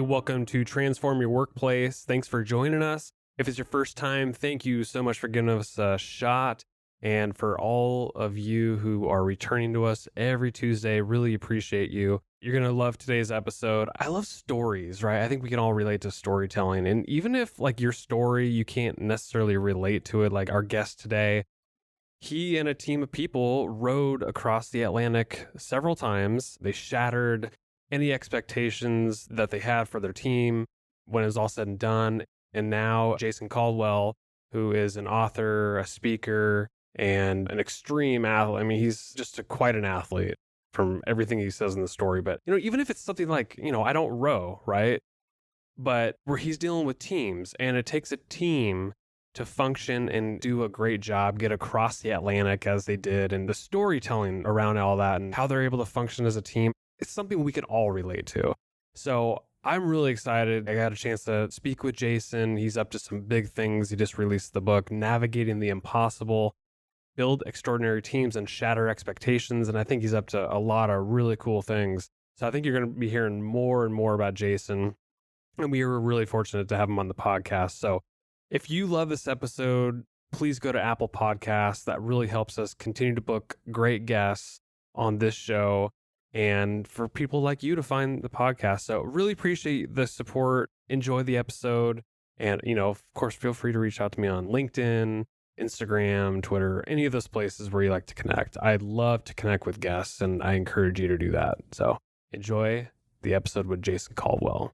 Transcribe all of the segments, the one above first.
Hey, welcome to Transform Your Workplace. Thanks for joining us. If it's your first time, thank you so much for giving us a shot. And for all of you who are returning to us every Tuesday, really appreciate you. You're going to love today's episode. I love stories, right? I think we can all relate to storytelling. And even if like your story, you can't necessarily relate to it, like our guest today, he and a team of people rowed across the Atlantic several times. They shattered any expectations that they had for their team when it was all said and done. And now Jason Caldwell, who is an author, a speaker, and an extreme athlete. I mean, he's just quite an athlete from everything he says in the story. But, even if it's something like, I don't row, right? But where he's dealing with teams, and it takes a team to function and do a great job, get across the Atlantic as they did, and the storytelling around all that and how they're able to function as a team, it's something we can all relate to. So I'm really excited. I got a chance to speak with Jason. He's up to some big things. He just released the book, Navigating the Impossible, Build Extraordinary Teams and Shatter Expectations. And I think he's up to a lot of really cool things. So I think you're going to be hearing more and more about Jason. And we were really fortunate to have him on the podcast. So if you love this episode, please go to Apple Podcasts. That really helps us continue to book great guests on this show and for people like you to find the podcast. So really appreciate the support. Enjoy the episode. And, of course, feel free to reach out to me on LinkedIn, Instagram, Twitter, any of those places where you like to connect. I'd love to connect with guests, and I encourage you to do that. So enjoy the episode with Jason Caldwell.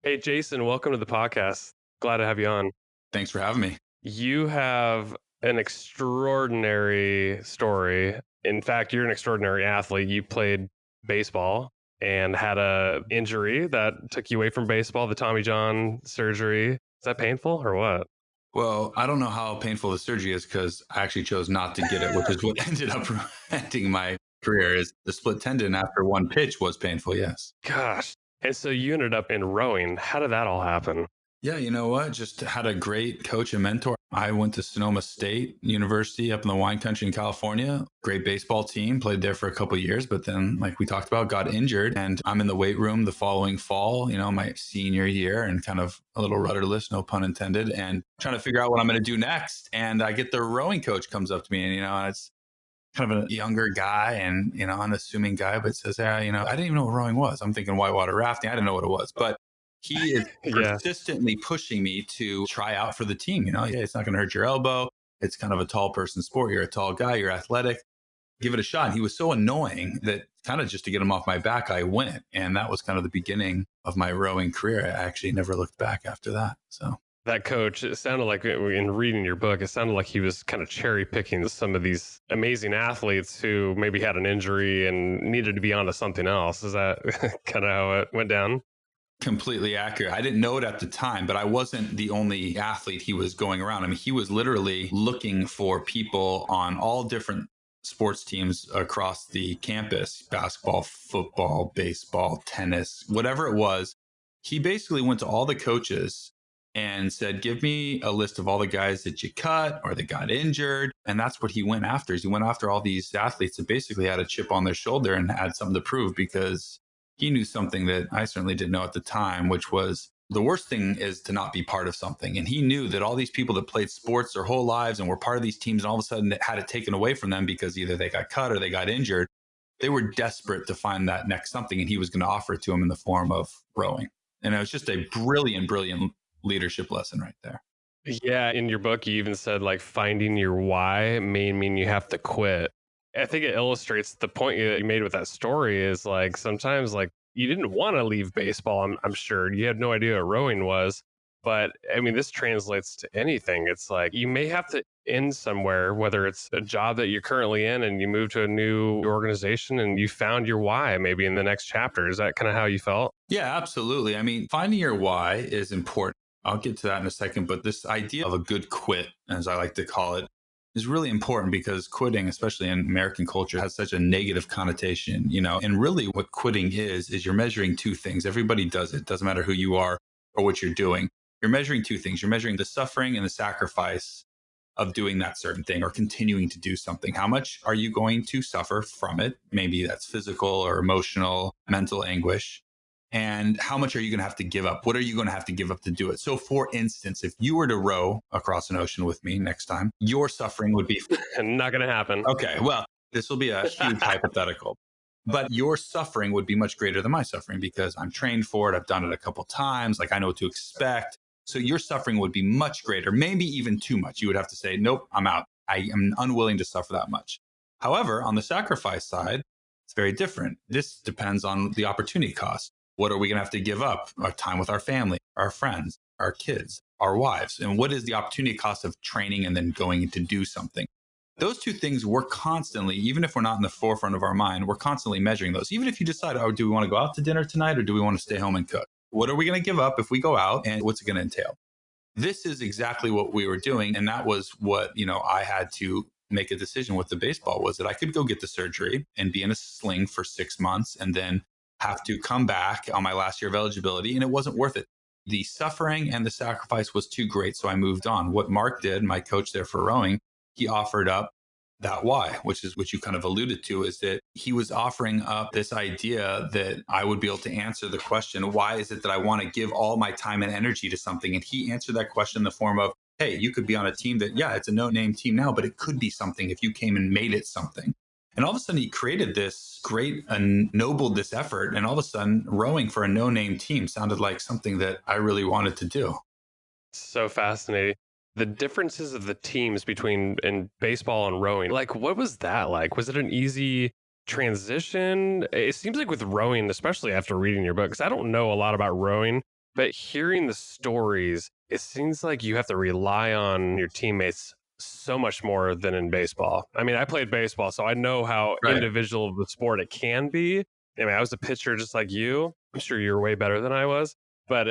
Hey, Jason, welcome to the podcast. Glad to have you on. Thanks for having me. You have an extraordinary story. In fact, you're an extraordinary athlete. You played baseball and had a injury that took you away from baseball, the Tommy John surgery. Is that painful or what? Well, I don't know how painful the surgery is because I actually chose not to get it, which is what ended up ending my career. Is the split tendon after one pitch was painful, yes. Gosh. And so you ended up in rowing. How did that all happen? Yeah, you know what? Just had a great coach and mentor. I went to Sonoma State University up in the wine country in California. Great baseball team, played there for a couple of years, but then, like we talked about, got injured. And I'm in the weight room the following fall, my senior year, and kind of a little rudderless, no pun intended, and trying to figure out what I'm going to do next. And I get the rowing coach comes up to me, and it's kind of a younger guy and, unassuming guy, but says, I didn't even know what rowing was. I'm thinking whitewater rafting. I didn't know what it was, but he is persistently pushing me to try out for the team. It's not going to hurt your elbow. It's kind of a tall person sport. You're a tall guy. You're athletic. Give it a shot. And he was so annoying that kind of just to get him off my back, I went. And that was kind of the beginning of my rowing career. I actually never looked back after that. So that coach, it sounded like in reading your book, it sounded like he was kind of cherry picking some of these amazing athletes who maybe had an injury and needed to be onto something else. Is that kind of how it went down? Completely accurate. I didn't know it at the time, but I wasn't the only athlete he was going around. I mean, he was literally looking for people on all different sports teams across the campus, basketball, football, baseball, tennis, whatever it was. He basically went to all the coaches and said, give me a list of all the guys that you cut or that got injured. And that's what he went after. He went after all these athletes that basically had a chip on their shoulder and had something to prove, because he knew something that I certainly didn't know at the time, which was the worst thing is to not be part of something. And he knew that all these people that played sports their whole lives and were part of these teams, and all of a sudden had it taken away from them because either they got cut or they got injured, they were desperate to find that next something. And he was going to offer it to them in the form of rowing. And it was just a brilliant leadership lesson right there. Yeah. In your book, you even said like finding your why may mean you have to quit. I think it illustrates the point that you made with that story is like sometimes like you didn't want to leave baseball. I'm sure you had no idea what rowing was, but I mean, this translates to anything. It's like you may have to end somewhere, whether it's a job that you're currently in and you move to a new organization and you found your why maybe in the next chapter. Is that kind of how you felt? Yeah, absolutely. I mean, finding your why is important. I'll get to that in a second, but this idea of a good quit, as I like to call it, is really important because quitting, especially in American culture, has such a negative connotation, and really what quitting is you're measuring two things. Everybody does it. Doesn't matter who you are or what you're doing. You're measuring two things. You're measuring the suffering and the sacrifice of doing that certain thing or continuing to do something. How much are you going to suffer from it? Maybe that's physical or emotional, mental anguish. And how much are you going to have to give up? What are you going to have to give up to do it? So, for instance, if you were to row across an ocean with me next time, your suffering would be Not going to happen. okay. Well, this will be a huge hypothetical, but your suffering would be much greater than my suffering because I'm trained for it. I've done it a couple times. Like I know what to expect. So your suffering would be much greater, maybe even too much. You would have to say, nope, I'm out. I am unwilling to suffer that much. However, on the sacrifice side, it's very different. This depends on the opportunity cost. What are we going to have to give up? Our time with our family, our friends, our kids, our wives. And what is the opportunity cost of training and then going to do something? Those two things we're constantly, even if we're not in the forefront of our mind, we're constantly measuring those. Even if you decide, oh, do we want to go out to dinner tonight or do we want to stay home and cook? What are we going to give up if we go out and what's it going to entail? This is exactly what we were doing. And that was what, I had to make a decision with the baseball was that I could go get the surgery and be in a sling for 6 months and then have to come back on my last year of eligibility. And it wasn't worth it. The suffering and the sacrifice was too great. So I moved on. What Mark did, my coach there for rowing, he offered up that why, which is what you kind of alluded to, is that he was offering up this idea that I would be able to answer the question, why is it that I want to give all my time and energy to something? And he answered that question in the form of, hey, you could be on a team that, yeah, it's a no-name team now, but it could be something if you came and made it something. And all of a sudden he created this great, ennobled this effort. And all of a sudden rowing for a no-name team sounded like something that I really wanted to do. So fascinating. The differences of the teams between in baseball and rowing, like what was that like? Was it an easy transition? It seems like with rowing, especially after reading your book, because I don't know a lot about rowing, but hearing the stories, it seems like you have to rely on your teammates so much more than in baseball. I mean, I played baseball, so I know how Right. individual of the sport it can be. I mean, I was a pitcher just like you. I'm sure you're way better than I was, but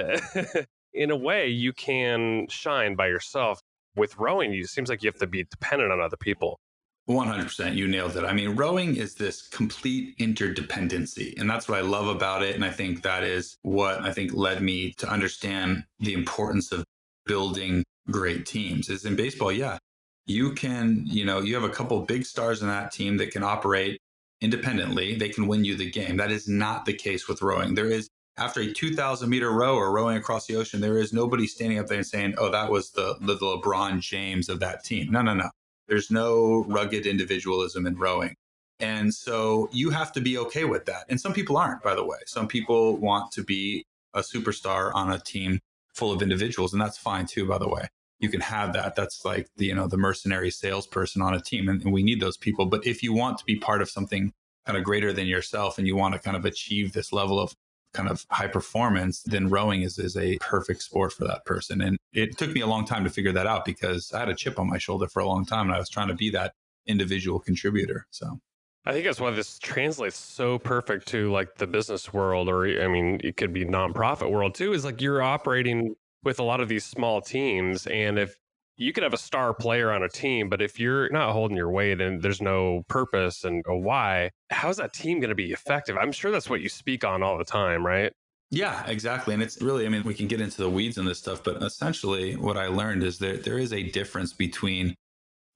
in a way, you can shine by yourself. With rowing, it seems like you have to be dependent on other people. 100%. You nailed it. I mean, rowing is this complete interdependency. And that's what I love about it. And I think that is what I think led me to understand the importance of building great teams is in baseball. Yeah, you can, you have a couple of big stars in that team that can operate independently. They can win you the game. That is not the case with rowing. There is, after a 2,000-meter row or rowing across the ocean, there is nobody standing up there and saying, oh, that was the LeBron James of that team. No, no, no. There's no rugged individualism in rowing. And so you have to be okay with that. And some people aren't, by the way. Some people want to be a superstar on a team full of individuals, and that's fine too, by the way. You can have that. That's like the mercenary salesperson on a team, and we need those people. But if you want to be part of something kind of greater than yourself and you want to kind of achieve this level of kind of high performance, then rowing is a perfect sport for that person. And it took me a long time to figure that out because I had a chip on my shoulder for a long time and I was trying to be that individual contributor. So I think that's why this translates so perfect to like the business world, or I mean, it could be nonprofit world too, is like you're operating with a lot of these small teams. And if you could have a star player on a team, but if you're not holding your weight and there's no purpose and a why, how's that team going to be effective? I'm sure that's what you speak on all the time, right? yeah, exactly. And it's really, I mean, we can get into the weeds in this stuff, but essentially what I learned is that there is a difference between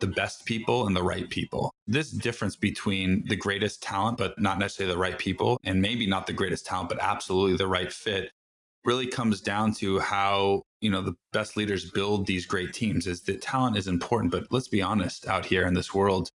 the best people and the right people. This difference between the greatest talent, but not necessarily the right people, and maybe not the greatest talent, but absolutely the right fit, really comes down to how, the best leaders build these great teams. Is that talent is important, but let's be honest, out here in this world,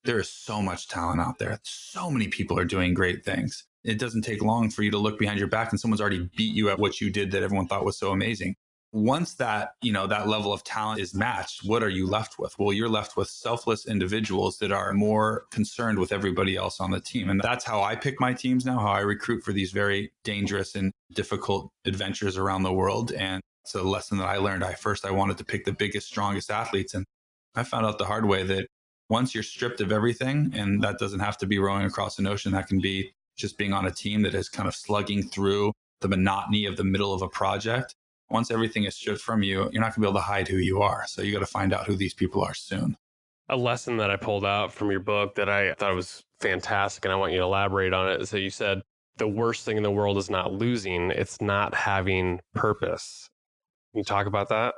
there is so much talent out there. So many people are doing great things. It doesn't take long for you to look behind your back and someone's already beat you at what you did that everyone thought was so amazing. Once that, that level of talent is matched, what are you left with? Well, you're left with selfless individuals that are more concerned with everybody else on the team. And that's how I pick my teams now, how I recruit for these very dangerous and difficult adventures around the world. And it's a lesson that I learned. I wanted to pick the biggest, strongest athletes. And I found out the hard way that once you're stripped of everything, and that doesn't have to be rowing across an ocean, that can be just being on a team that is kind of slugging through the monotony of the middle of a project. Once everything is stripped from you, you're not going to be able to hide who you are. So you got to find out who these people are soon. A lesson that I pulled out from your book that I thought was fantastic, and I want you to elaborate on it, is that you said the worst thing in the world is not losing, it's not having purpose. Can you talk about that?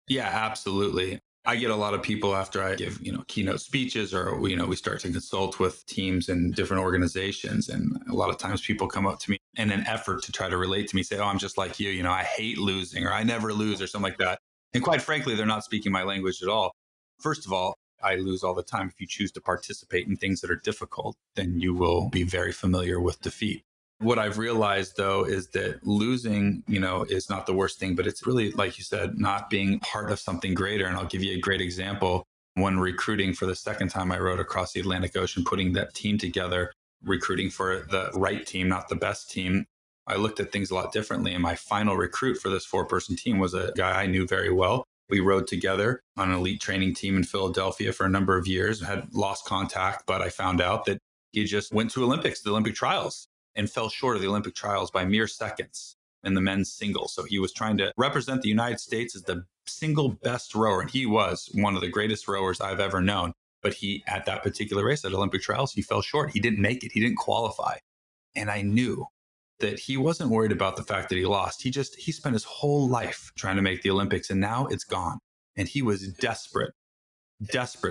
Yeah, absolutely. I get a lot of people after I give, keynote speeches or, we start to consult with teams and different organizations. And a lot of times people come up to me in an effort to try to relate to me, say, oh, I'm just like you, I hate losing or I never lose or something like that. And quite frankly, they're not speaking my language at all. First of all, I lose all the time. If you choose to participate in things that are difficult, then you will be very familiar with defeat. What I've realized though is that losing, is not the worst thing, but it's really, like you said, not being part of something greater. And I'll give you a great example. When recruiting for the second time I rode across the Atlantic Ocean, putting that team together, recruiting for the right team, not the best team, I looked at things a lot differently. And my final recruit for this 4-person team was a guy I knew very well. We rode together on an elite training team in Philadelphia for a number of years, had lost contact, but I found out that he just went to the Olympic trials, and fell short of the Olympic trials by mere seconds in the men's singles. So he was trying to represent the United States as the single best rower. And he was one of the greatest rowers I've ever known. But he, at that particular race at Olympic trials, he fell short. He didn't make it. He didn't qualify. And I knew that he wasn't worried about the fact that he lost. He spent his whole life trying to make the Olympics, and now it's gone. And he was desperate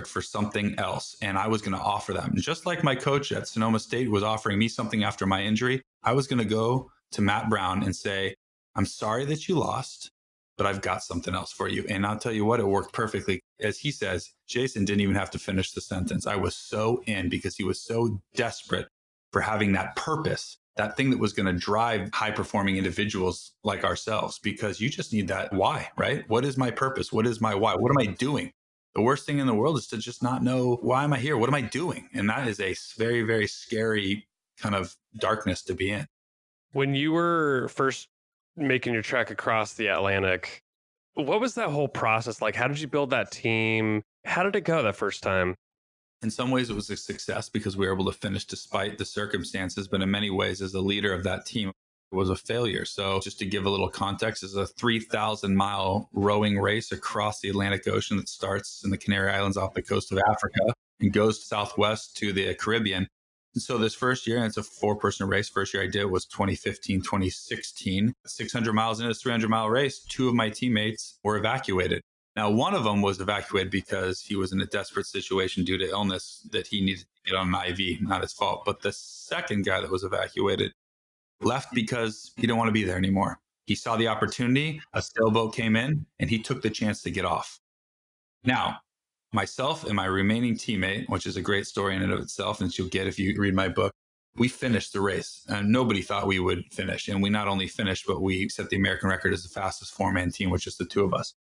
for something else. And I was going to offer them. Just like my coach at Sonoma State was offering me something after my injury, I was going to go to Matt Brown and say, I'm sorry that you lost, but I've got something else for you. And I'll tell you what, it worked perfectly. As he says, Jason didn't even have to finish the sentence. I was so in because he was so desperate for having that purpose, that thing that was going to drive high performing individuals like ourselves, because you just need that why, right? What is my purpose? What is my why? What am I doing? The worst thing in the world is to just not know, why am I here? What am I doing? And that is a very, very scary kind of darkness to be in. When you were first making your trek across the Atlantic, what was that whole process like? How did you build that team? How did it go that first time? In some ways, it was a success because we were able to finish despite the circumstances. But in many ways, as a leader of that team, it was a failure. So, just to give a little context, it's a 3,000-mile rowing race across the Atlantic Ocean that starts in the Canary Islands off the coast of Africa and goes southwest to the Caribbean. And so, this first year, and it's a 4-person race. First year I did was 2015, 2016. 600 miles into this 300-mile race, 2 of my teammates were evacuated. Now, one of them was evacuated because he was in a desperate situation due to illness that he needed to get on an IV, not his fault. But the second guy that was evacuated left because he didn't want to be there anymore. He saw the opportunity, a sailboat came in, and he took the chance to get off. Now, myself and my remaining teammate, which is a great story in and of itself, and you'll get if you read my book, we finished the race. And nobody thought we would finish. And we not only finished, but we set the American record as the fastest 4-man team with just the 2 of us.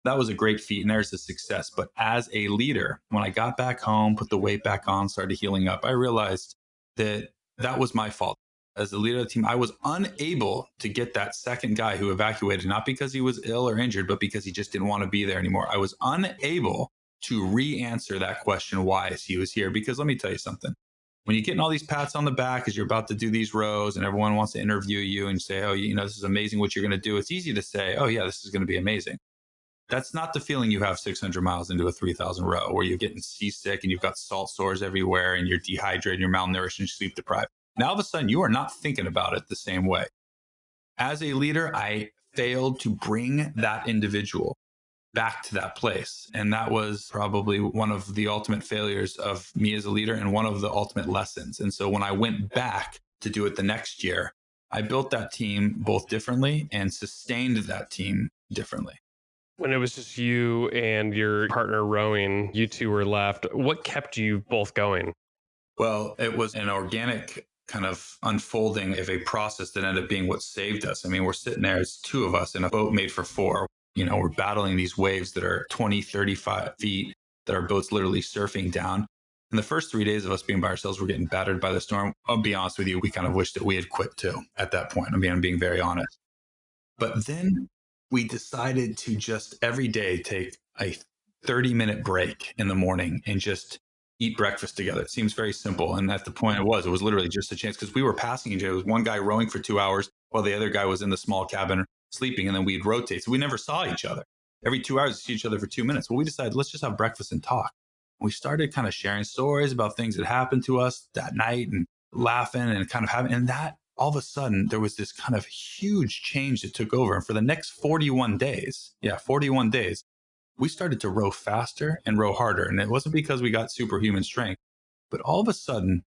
That was a great feat, and there's the success. But as a leader, when I got back home, put the weight back on, started healing up, I realized that that was my fault. As the leader of the team, I was unable to get that second guy who evacuated, not because he was ill or injured, but because he just didn't want to be there anymore. I was unable to re-answer that question why he was here. Because let me tell you something. When you're getting all these pats on the back as you're about to do these rows and everyone wants to interview you and say, oh, this is amazing what you're going to do. It's easy to say, oh, yeah, this is going to be amazing. That's not the feeling you have 600 miles into a 3,000 row where you're getting seasick and you've got salt sores everywhere and you're dehydrated, you're malnourished and sleep deprived. Now, all of a sudden, you are not thinking about it the same way. As a leader, I failed to bring that individual back to that place. And that was probably one of the ultimate failures of me as a leader and one of the ultimate lessons. And so when I went back to do it the next year, I built that team both differently and sustained that team differently. When it was just you and your partner rowing, you 2 were left. What kept you both going? Well, it was an organic kind of unfolding of a process that ended up being what saved us. I mean, we're sitting there, it's 2 of us in a boat made for 4. We're battling these waves that are 20, 35 feet that our boat's literally surfing down. And the first 3 days of us being by ourselves, we're getting battered by the storm. I'll be honest with you, we kind of wished that we had quit too at that point. I'm being very honest. But then we decided to just every day take a 30-minute break in the morning and just eat breakfast together. It seems very simple. And at the point it was literally just a chance because we were passing each other. It was one guy rowing for 2 hours while the other guy was in the small cabin sleeping. And then we'd rotate. So we never saw each other. Every 2 hours, we see each other for 2 minutes. Well, we decided, let's just have breakfast and talk. We started kind of sharing stories about things that happened to us that night and laughing and kind of having, and that all of a sudden there was this kind of huge change that took over. And for the next 41 days, we started to row faster and row harder. And it wasn't because we got superhuman strength, but all of a sudden,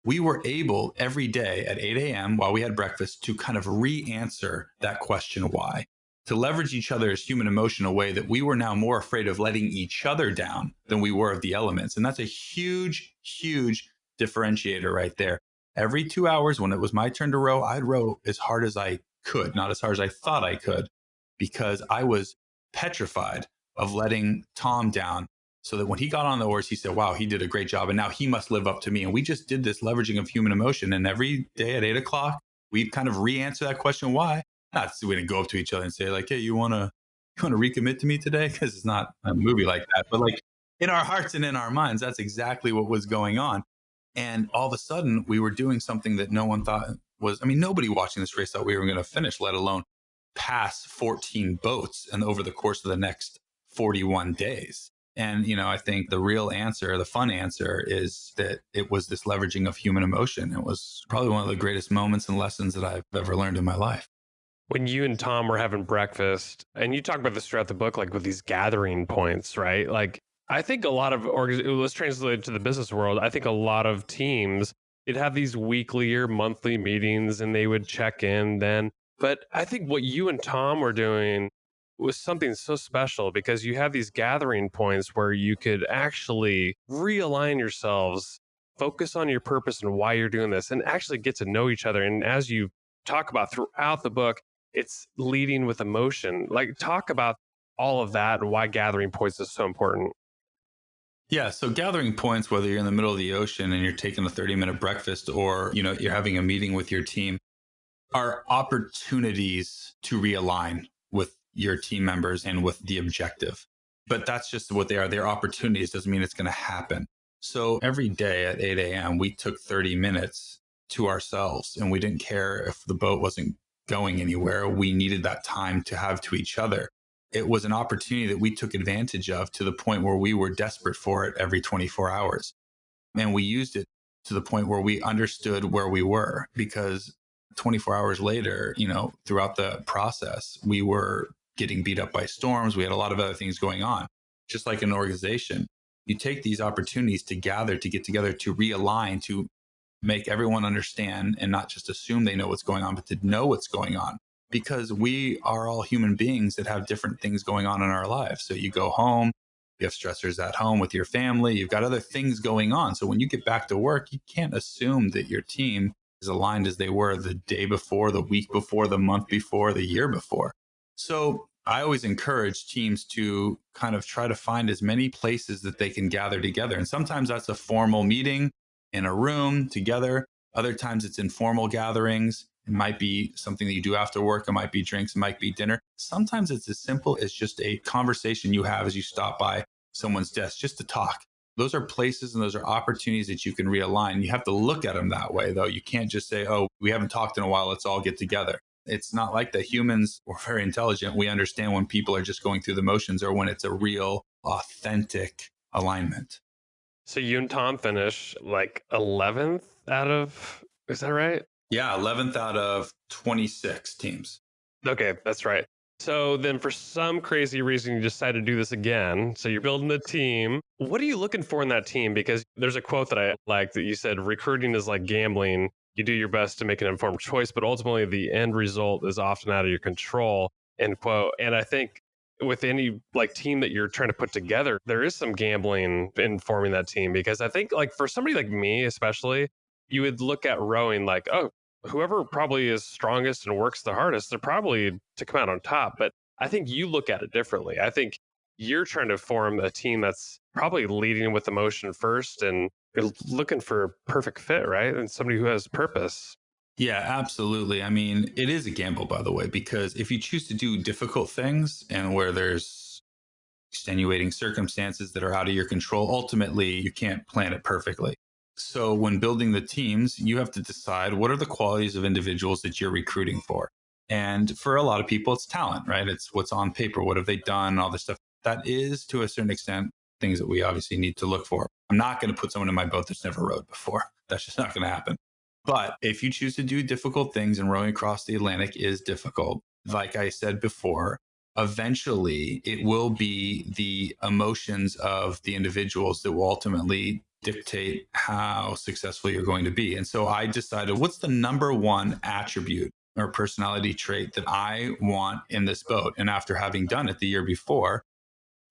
we were able every day at 8 a.m. while we had breakfast to kind of re-answer that question why, to leverage each other's human emotion in a way that we were now more afraid of letting each other down than we were of the elements. And that's a huge, huge differentiator right there. Every 2 hours when it was my turn to row, I'd row as hard as I could, not as hard as I thought I could, because I was petrified of letting Tom down, so that when he got on the oars, he said, wow, he did a great job. And now he must live up to me. And we just did this leveraging of human emotion. And every day at 8 o'clock, we'd kind of re-answer that question, why? Not so we didn't go up to each other and say, like, hey, you wanna recommit to me today? Because it's not a movie like that. But like in our hearts and in our minds, that's exactly what was going on. And all of a sudden, we were doing something that no one thought was, I mean, nobody watching this race thought we were going to finish, let alone pass 14 boats and over the course of the next 41 days. And, I think the real answer, the fun answer is that it was this leveraging of human emotion. It was probably one of the greatest moments and lessons that I've ever learned in my life. When you and Tom were having breakfast, and you talk about this throughout the book, like with these gathering points, right? Like, I think a lot of let's translate it to the business world. I think a lot of teams, it'd have these weekly or monthly meetings and they would check in then. But I think what you and Tom were doing was something so special, because you have these gathering points where you could actually realign yourselves, focus on your purpose and why you're doing this, and actually get to know each other. And as you talk about throughout the book, it's leading with emotion. Like, talk about all of that and why gathering points is so important. Yeah. So gathering points, whether you're in the middle of the ocean and you're taking a 30-minute breakfast, or, you're having a meeting with your team, are opportunities to realign with your team members and with the objective. But that's just what they are. They're opportunities, doesn't mean it's going to happen. So every day at 8 a.m., we took 30 minutes to ourselves, and we didn't care if the boat wasn't going anywhere. We needed that time to have to each other. It was an opportunity that we took advantage of to the point where we were desperate for it every 24 hours. And we used it to the point where we understood where we were, because 24 hours later, throughout the process, we were getting beat up by storms. We had a lot of other things going on. Just like an organization, you take these opportunities to gather, to get together, to realign, to make everyone understand and not just assume they know what's going on, but to know what's going on. Because we are all human beings that have different things going on in our lives. So you go home, you have stressors at home with your family, you've got other things going on. So when you get back to work, you can't assume that your team is aligned as they were the day before, the week before, the month before, the year before. So I always encourage teams to kind of try to find as many places that they can gather together. And sometimes that's a formal meeting in a room together. Other times it's informal gatherings. It might be something that you do after work. It might be drinks. It might be dinner. Sometimes it's as simple as just a conversation you have as you stop by someone's desk just to talk. Those are places and those are opportunities that you can realign. You have to look at them that way, though. You can't just say, oh, we haven't talked in a while, let's all get together. It's not like that. Humans, we're very intelligent. We understand when people are just going through the motions or when it's a real, authentic alignment. So you and Tom finish like 11th out of, is that right? Yeah, 11th out of 26 teams. Okay, that's right. So then for some crazy reason, you decide to do this again. So you're building a team. What are you looking for in that team? Because there's a quote that I like that you said, recruiting is like gambling. You do your best to make an informed choice, but ultimately the end result is often out of your control, end quote. And I think with any like team that you're trying to put together, there is some gambling in forming that team, because I think like for somebody like me, especially, you would look at rowing like, oh, whoever probably is strongest and works the hardest, they're probably to come out on top. But I think you look at it differently. I think you're trying to form a team that's probably leading with emotion first, and you're looking for a perfect fit, right? And somebody who has purpose. Yeah, absolutely. I mean, it is a gamble, by the way, because if you choose to do difficult things and where there's extenuating circumstances that are out of your control, ultimately you can't plan it perfectly. So when building the teams, you have to decide what are the qualities of individuals that you're recruiting for. And for a lot of people, it's talent, right? It's what's on paper. What have they done? All this stuff. That is, to a certain extent, things that we obviously need to look for. I'm not going to put someone in my boat that's never rowed before. That's just not going to happen. But if you choose to do difficult things, and rowing across the Atlantic is difficult, like I said before, eventually it will be the emotions of the individuals that will ultimately dictate how successful you're going to be. And so I decided, what's the number one attribute or personality trait that I want in this boat? And after having done it the year before,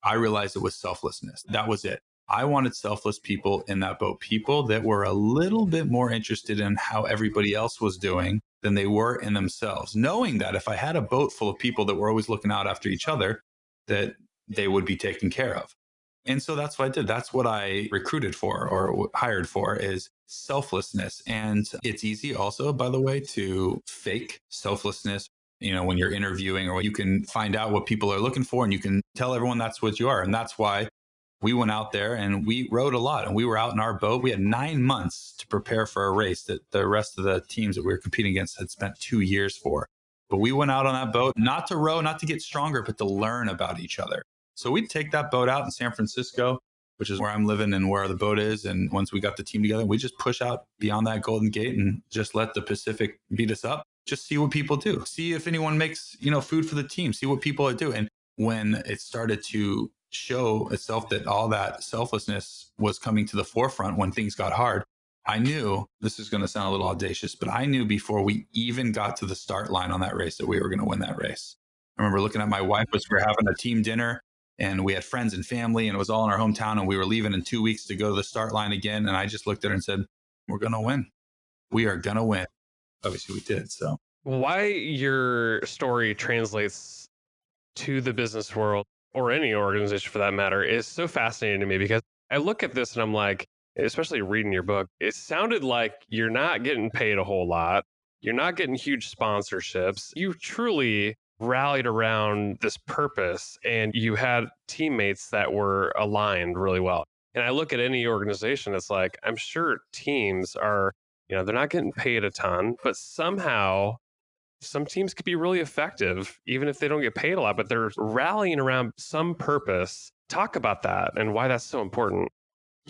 I realized it was selflessness. That was it. I wanted selfless people in that boat, people that were a little bit more interested in how everybody else was doing than they were in themselves, knowing that if I had a boat full of people that were always looking out after each other, that they would be taken care of. And so that's what I did. That's what I recruited for or hired for is selflessness. And it's easy also, by the way, to fake selflessness. When you're interviewing, or you can find out what people are looking for and you can tell everyone that's what you are. And that's why we went out there and we rowed a lot, and we were out in our boat. We had 9 months to prepare for a race that the rest of the teams that we were competing against had spent 2 years for. But we went out on that boat, not to row, not to get stronger, but to learn about each other. So we'd take that boat out in San Francisco, which is where I'm living and where the boat is. And once we got the team together, we just push out beyond that Golden Gate and just let the Pacific beat us up. Just see what people do. See if anyone makes, food for the team. See what people are doing. And when it started to show itself that all that selflessness was coming to the forefront when things got hard, I knew, this is going to sound a little audacious, but I knew before we even got to the start line on that race that we were going to win that race. I remember looking at my wife as we were having a team dinner, and we had friends and family, and it was all in our hometown, and we were leaving in 2 weeks to go to the start line again. And I just looked at her and said, we're going to win. We are going to win. Obviously we did. So Why your story translates to the business world or any organization for that matter is so fascinating to me, because I look at this and I'm like, especially reading your book, it sounded like you're not getting paid a whole lot. You're not getting huge sponsorships. You truly rallied around this purpose and you had teammates that were aligned really well. And I look at any organization, it's like, I'm sure teams are, they're not getting paid a ton, but somehow some teams could be really effective, even if they don't get paid a lot, but they're rallying around some purpose. Talk about that and why that's so important.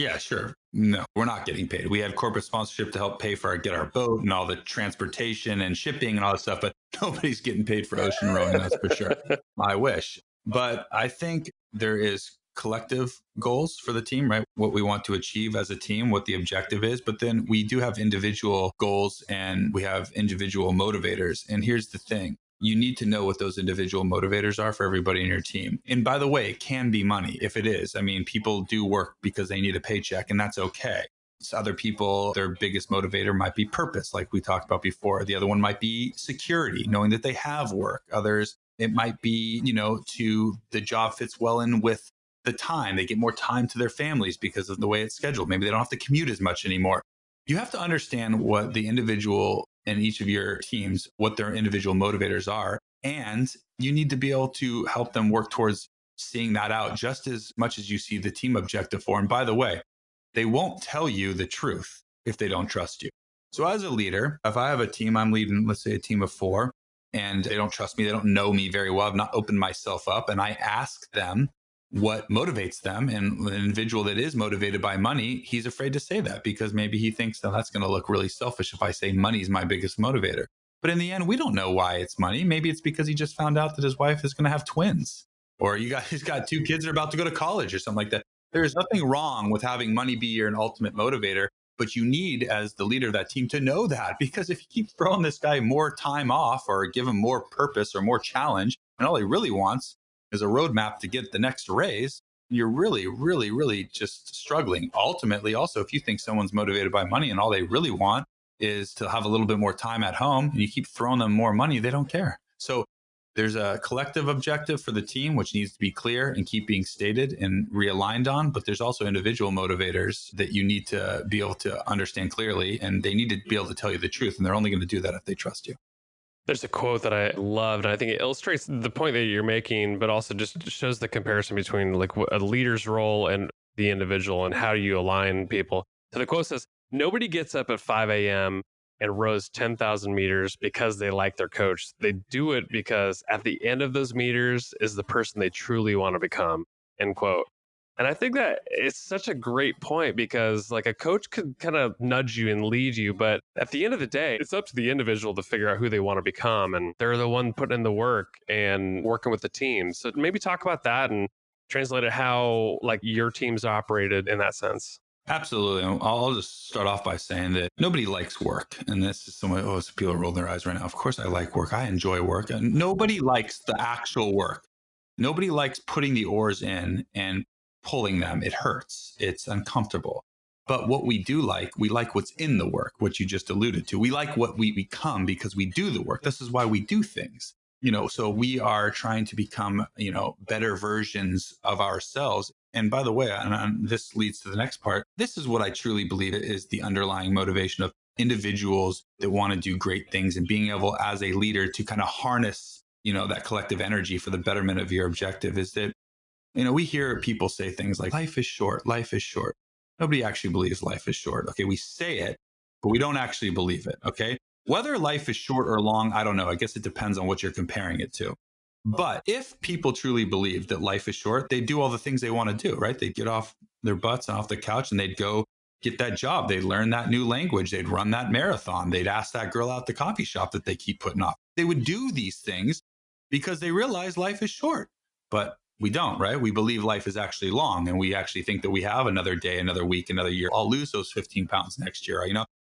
yeah, sure. No, we're not getting paid. We had corporate sponsorship to help pay for get our boat and all the transportation and shipping and all that stuff, but nobody's getting paid for ocean rowing, that's for sure. I wish. But I think there is collective goals for the team, right? What we want to achieve as a team, what the objective is. But then we do have individual goals and we have individual motivators. And here's the thing. You need to know what those individual motivators are for everybody in your team. And by the way, it can be money if it is. I mean, people do work because they need a paycheck, and that's okay. So other people, their biggest motivator might be purpose, like we talked about before. The other one might be security, knowing that they have work. Others, it might be, to the job fits well in with the time. They get more time to their families because of the way it's scheduled. Maybe they don't have to commute as much anymore. You have to understand what the individual in each of your teams, what their individual motivators are. And you need to be able to help them work towards seeing that out just as much as you see the team objective for. And by the way, they won't tell you the truth if they don't trust you. So as a leader, if I have a team, I'm leading, let's say a team of 4, and they don't trust me, they don't know me very well, I've not opened myself up, and I ask them what motivates them. And an individual that is motivated by money, he's afraid to say that because maybe he thinks that that's going to look really selfish if I say money is my biggest motivator. But in the end, we don't know why it's money. Maybe it's because he just found out that his wife is going to have twins, or he's got 2 kids that are about to go to college or something like that. There is nothing wrong with having money be your ultimate motivator, but you need, as the leader of that team, to know that, because if you keep throwing this guy more time off or give him more purpose or more challenge, and all he really wants is a roadmap to get the next raise, you're really, really, really just struggling. Ultimately, also, if you think someone's motivated by money and all they really want is to have a little bit more time at home and you keep throwing them more money, they don't care. So there's a collective objective for the team, which needs to be clear and keep being stated and realigned on. But there's also individual motivators that you need to be able to understand clearly, and they need to be able to tell you the truth. And they're only going to do that if they trust you. There's a quote that I loved, and I think it illustrates the point that you're making, but also just shows the comparison between like a leader's role and the individual and how you align people. So the quote says, "Nobody gets up at 5 a.m. and rows 10,000 meters because they like their coach. They do it because at the end of those meters is the person they truly want to become." End quote. And I think that it's such a great point because, like, a coach could kind of nudge you and lead you, but at the end of the day, it's up to the individual to figure out who they want to become. And they're the one putting in the work and working with the team. So maybe talk about that and translate it how, like, your team's operated in that sense. Absolutely. I'll just start off by saying that nobody likes work. And this is someone, oh, some people are rolling their eyes right now. Of course, I like work. I enjoy work. And nobody likes the actual work. Nobody likes putting the oars in and pulling them. It hurts, it's uncomfortable. But what we like what's in the work, what you just alluded to. We like what we become because we do the work. This is why we do things. So we are trying to become, better versions of ourselves. And by the way, and this leads to the next part. This is what I truly believe is the underlying motivation of individuals that want to do great things and being able as a leader to kind of harness, that collective energy for the betterment of your objective is that, we hear people say things like life is short, life is short. Nobody actually believes life is short. Okay. We say it, but we don't actually believe it. Okay. Whether life is short or long, I don't know. I guess it depends on what you're comparing it to. But if people truly believe that life is short, they do all the things they want to do, right? They'd get off their butts and off the couch and they'd go get that job. They'd learn that new language. They'd run that marathon. They'd ask that girl out the coffee shop that they keep putting off. They would do these things because they realize life is short. But we don't, right? We believe life is actually long and we actually think that we have another day, another week, another year. I'll lose those 15 pounds next year.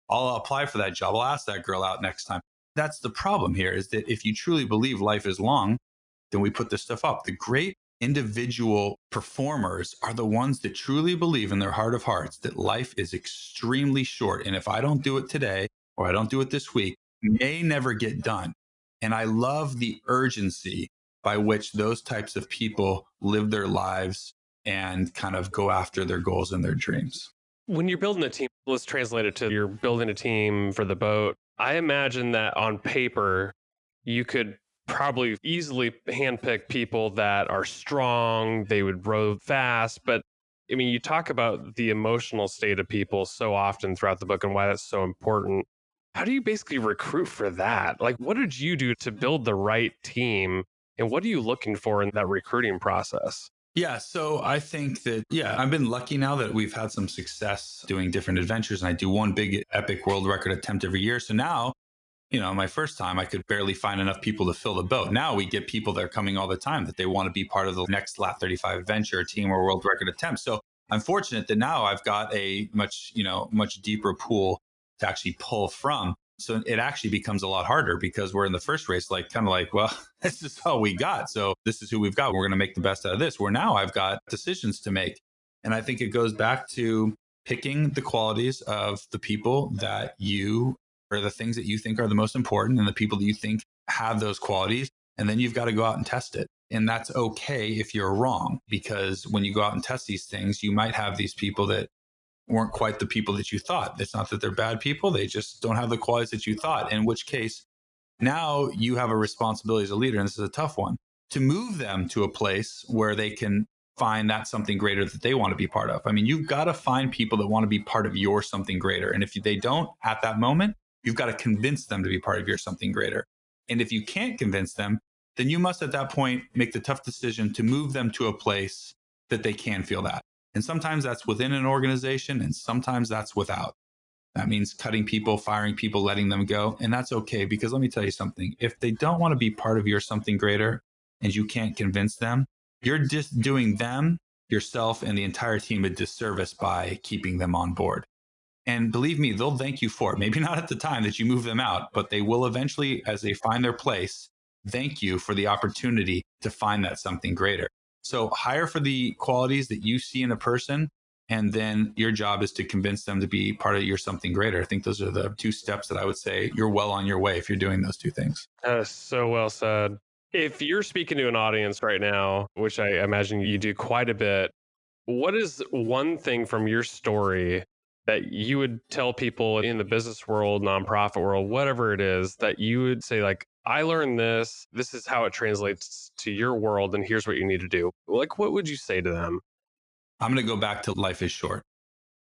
I'll apply for that job. I'll ask that girl out next time. That's the problem here is that if you truly believe life is long, then we put this stuff up. The great individual performers are the ones that truly believe in their heart of hearts that life is extremely short. And if I don't do it today or I don't do it this week, it may never get done. And I love the urgency by which those types of people live their lives and kind of go after their goals and their dreams. When you're building a team, let's translate it to you're building a team for the boat. I imagine that on paper, you could probably easily handpick people that are strong, they would row fast. But I mean, you talk about the emotional state of people so often throughout the book and why that's so important. How do you basically recruit for that? Like, what did you do to build the right team? And what are you looking for in that recruiting process? Yeah, so I think that, I've been lucky now that we've had some success doing different adventures. And I do one big epic world record attempt every year. So now, my first time, I could barely find enough people to fill the boat. Now we get people that are coming all the time that they want to be part of the next Lat 35 adventure, team, or world record attempt. So I'm fortunate that now I've got a much deeper pool to actually pull from. So it actually becomes a lot harder because we're in the first race, like kind of like, well, this is all we got. So this is who we've got. We're going to make the best out of this. Where now I've got decisions to make. And I think it goes back to picking the qualities of the people that you or the things that you think are the most important and the people that you think have those qualities. And then you've got to go out and test it. And that's okay if you're wrong, because when you go out and test these things, you might have these people that weren't quite the people that you thought. It's not that they're bad people. They just don't have the qualities that you thought, in which case now you have a responsibility as a leader, and this is a tough one, to move them to a place where they can find that something greater that they want to be part of. I mean, you've got to find people that want to be part of your something greater. And if they don't at that moment, you've got to convince them to be part of your something greater. And if you can't convince them, then you must at that point make the tough decision to move them to a place that they can feel that. And sometimes that's within an organization and sometimes that's without. That means cutting people, firing people, letting them go. And that's okay, because let me tell you something. If they don't want to be part of your something greater and you can't convince them, you're just doing them, yourself, and the entire team a disservice by keeping them on board. And believe me, they'll thank you for it. Maybe not at the time that you move them out, but they will eventually, as they find their place, thank you for the opportunity to find that something greater. So hire for the qualities that you see in a person, and then your job is to convince them to be part of your something greater. I think those are the two steps that I would say you're well on your way if you're doing those two things. That is so well said. If you're speaking to an audience right now, which I imagine you do quite a bit, what is one thing from your story that you would tell people in the business world, nonprofit world, whatever it is, that you would say, like, I learned this, this is how it translates to your world, and here's what you need to do? Like, what would you say to them? I'm going to go back to life is short.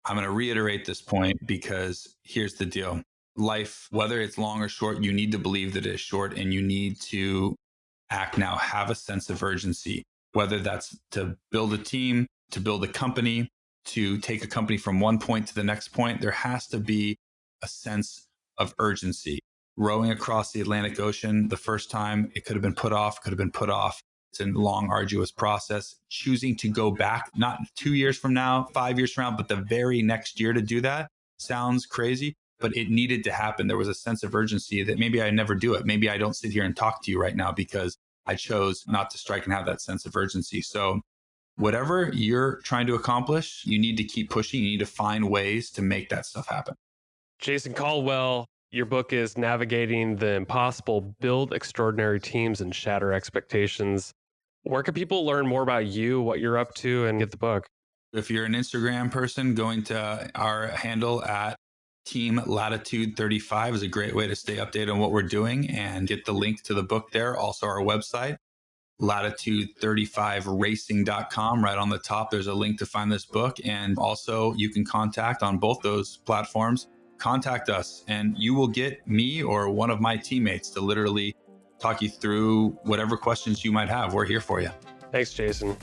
I'm going to reiterate this point because here's the deal. Life, whether it's long or short, you need to believe that it is short and you need to act now, have a sense of urgency, whether that's to build a team, to build a company, to take a company from one point to the next point, there has to be a sense of urgency. Rowing across the Atlantic Ocean the first time, it could have been put off, could have been put off. It's a long, arduous process. Choosing to go back, not 2 years from now, 5 years from now, but the very next year to do that sounds crazy, but it needed to happen. There was a sense of urgency that maybe I never do it. Maybe I don't sit here and talk to you right now because I chose not to strike and have that sense of urgency. So whatever you're trying to accomplish, you need to keep pushing. You need to find ways to make that stuff happen. Jason Caldwell, your book is Navigating the Impossible, Build Extraordinary Teams and Shatter Expectations. Where can people learn more about you, what you're up to, and get the book? If you're an Instagram person, going to our handle at Team Latitude 35 is a great way to stay updated on what we're doing and get the link to the book there. Also, our website, latitude35racing.com. Right on the top, there's a link to find this book. And also, you can contact on both those platforms. Contact us, and you will get me or one of my teammates to literally talk you through whatever questions you might have. We're here for you. Thanks, Jason.